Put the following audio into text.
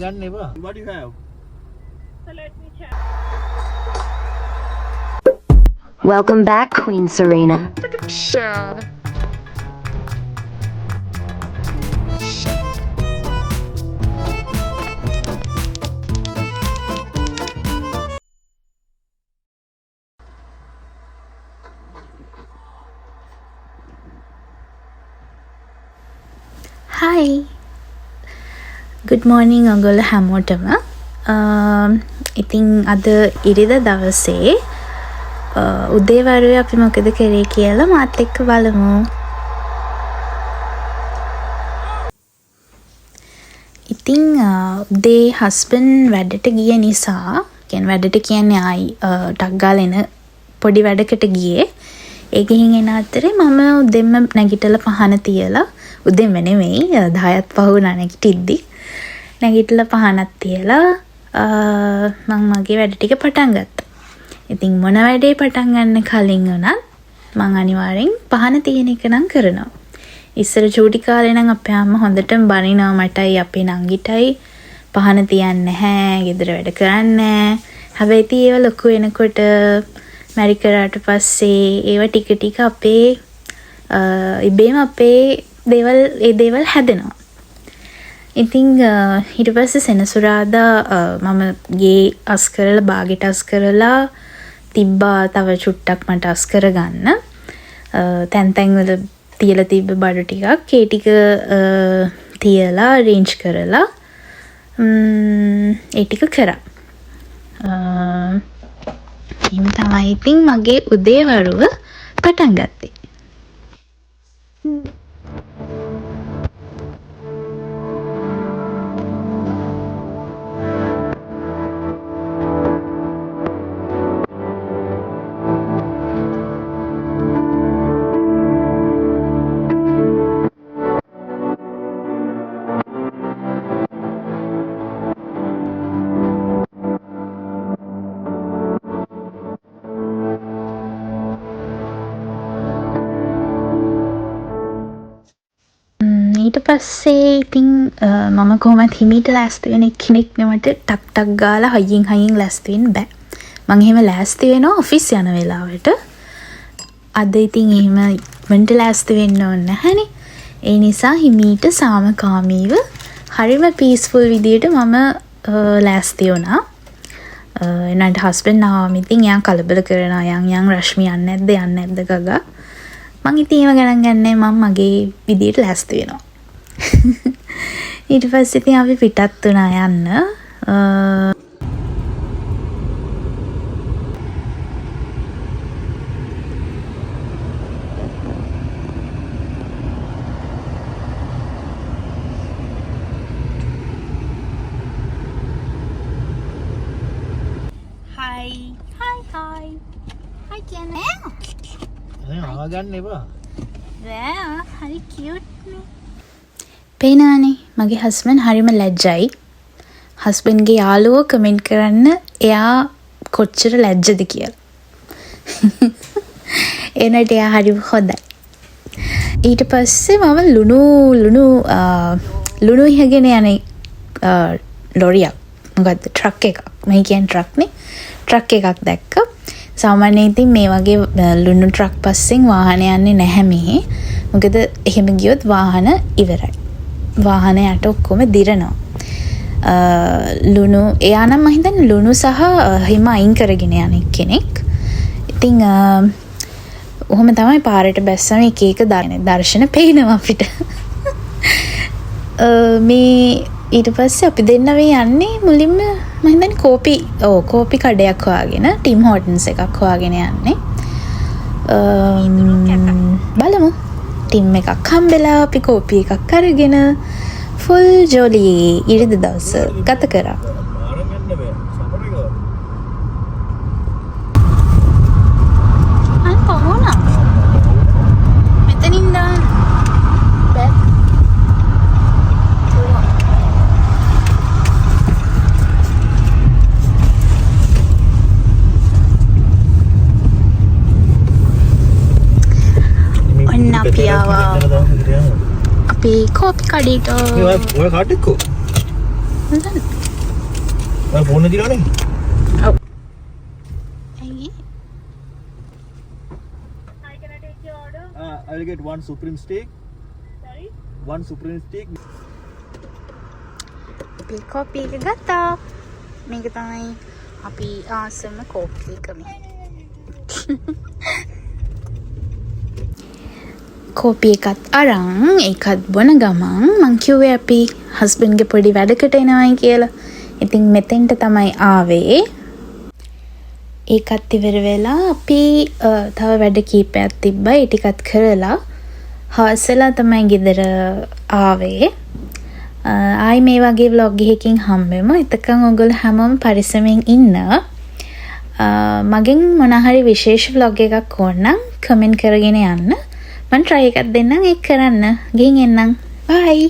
ගන්න එපා. What do you have? So let me check. Welcome back, Queen Serena. Hi. Good morning ඔයගොල්ලෝ හැමෝටම. ඉතින් අද ඉරිදා දවසේ උදේවරුේ අපි මොකද කරේ කියලා මාත් එක්ක බලමු. ඉතින් උදේ හස්බන්ඩ් වැඩට ගිය නිසා, කියන්නේ වැඩට කියන්නේ ආයි ටක් ගාලා එන පොඩි වැඩකට ගියේ. ඒ ගිහින් එන අතරේ මම උදෙන්ම නැගිටලා පහන තියලා, උදෙන්ම නෙමෙයි 10ත් පහ වුණා නැගිටිද්දි. නැගිටලා පහනක් තියලා මම මගේ වැඩ ටික පටන් ගත්තා. ඉතින් මොන වැඩේ පටන් ගන්න කලින් උනත් මම අනිවාර්යෙන් පහන තියෙන එක නම් කරනවා. ඉස්සර චූටි කාලේ නම් අපේ අම්මා හොඳටම බනිනවා මටයි අපේ නංගිටයි පහන තියන්නේ නැහැ, ගෙදර වැඩ කරන්නේ නැහැ. හැබැයි ඒව ලොකු වෙනකොට මැරි කරාට පස්සේ ඒව ටික ටික අපේ ඉබේම අපේ දේවල් හැදෙනවා. ඉතින් ඊට පස්සේ සෙනසුරාදා මම ගේ අස් කරලා බාගෙට අස් කරලා තිබ්බා තව චුට්ටක් මට අස් කරගන්න. තැන් වල තියලා තිබ්බ බඩු ටිකක් ඒ ටික තියලා රේන්ජ් කරලා ඒ ටික කරා. එහෙම තමයි ඉතින් මගේ උදේවරුව පටන් ගත්තේ. ඊට පස්සේ ඉතින් මම කොහොමද හිමීට ලෑස්ති වෙන කෙනෙක් නෙමෙට ටක් ගාලා හයියෙන් ලෑස්ති වෙන්න බෑ. මම එහෙම ලෑස්ති වෙනවා ඔෆිස් යන වෙලාවට. අද ඉතින් එහෙම ඉක්මනට ලෑස්ති වෙන්න ඕනේ නැහනේ. ඒ නිසා හිමීට සාමකාමීව හරිම පීස්ෆුල් විදියට මම ලෑස්ති වුණා. එනට හස්බන්ඩ් ආවම ඉතින් එයා කලබල කරනවා යන් රශ්මි යන්නේ නැද්ද ගගා. මං ඉතින් ඒව ගණන් ගන්නෑ, මම මගේ විදියට ලෑස්ති වෙනවා. ඊට පස්සේ ඉතින් අපි පිටත් වුණා යන්න. Hi කියන්නේ. ආව ගන්න එපා. හරි කියුට් නේ. පේනවනේ මගේ හස්බන්ඩ් හරිම ලැජ්ජයි. හස්බන්ඩ්ගේ යාළුවෝ කමෙන්ට් කරන්න එයා කොච්චර ලැජ්ජද කියලා. එනට එයා හරි හොඳයි. ඊට පස්සේ මම ලුණු ඉහගෙන යන ලොරියක්, මොකද්ද ට්‍රක් එකක්, මම කියන්නේ ට්‍රක් නේ, ට්‍රක් එකක් දැක්කා. සාමාන්‍යයෙන් ඉතින් මේ වගේ ලුණු ට්‍රක් පස්සෙන් වාහන යන්නේ නැහැ මෙහි. මොකද එහෙම ගියොත් වාහන ඉවරයි. වාහන යට ඔක්කොම දිරනවා. ලුණු එයා නම් මම හිතන්නේ ලුණු සහ හිම අයින් කරගෙන යන කෙනෙක්. ඉතින් ඔහොම තමයි පාරට බැස්සම එක දර්ශන පේනවා අපිට. මේ ඊට පස්සේ අපි දෙන්න මේ යන්නේ මුලින්ම මම හිතන්නේ කෝපි කඩයක් හොයාගෙන ටිම් හෝටන්ස් එකක් හොයාගෙන යන්නේ. බලමු. ටිම් එකක් හම්බෙලා අපි කෝපි එකක් අරගෙන ෆුල් ජොලි ඉරිදා දවස ගත කරා. අපි ආවා. අපි කෝපි කඩේට. ඔය කාටෙක්කෝ? ෆෝන් එක දිනවනේ. ඇයි Hi, can I take your order? I'll get one supreme steak. Sorry? One supreme steak. අපි කෝපි එක ගත්තා. මේක තමයි අපි ආසම කෝපි එක මේ. කෝපි එකත් අරන් ඒකත් බොන ගමන් මං කිව්වේ අපි හස්බන්ඩ්ගේ පොඩි වැඩකට එනවයි කියලා. ඉතින් මෙතෙන්ට තමයි ආවේ. ඒකත් ඉවර වෙලා අපි තව වැඩ කීපයක් තිබ්බා. ඒ ටිකත් කරලා හවසලා තමයි ගෙදර ආවේ. ආයි මේ වගේ vlog එකකින් හම්බෙමු. එතකන් ඔයගොල්ලෝ හැමෝම පරිස්සමෙන් ඉන්න. මගෙන් මොන හරි විශේෂ vlog එකක් ඕන නම් කමෙන්ට් කරගෙන යන්න. මම try එකක් දෙන්නම් ඒක කරන්න. ගිහින් එන්නම්. bye.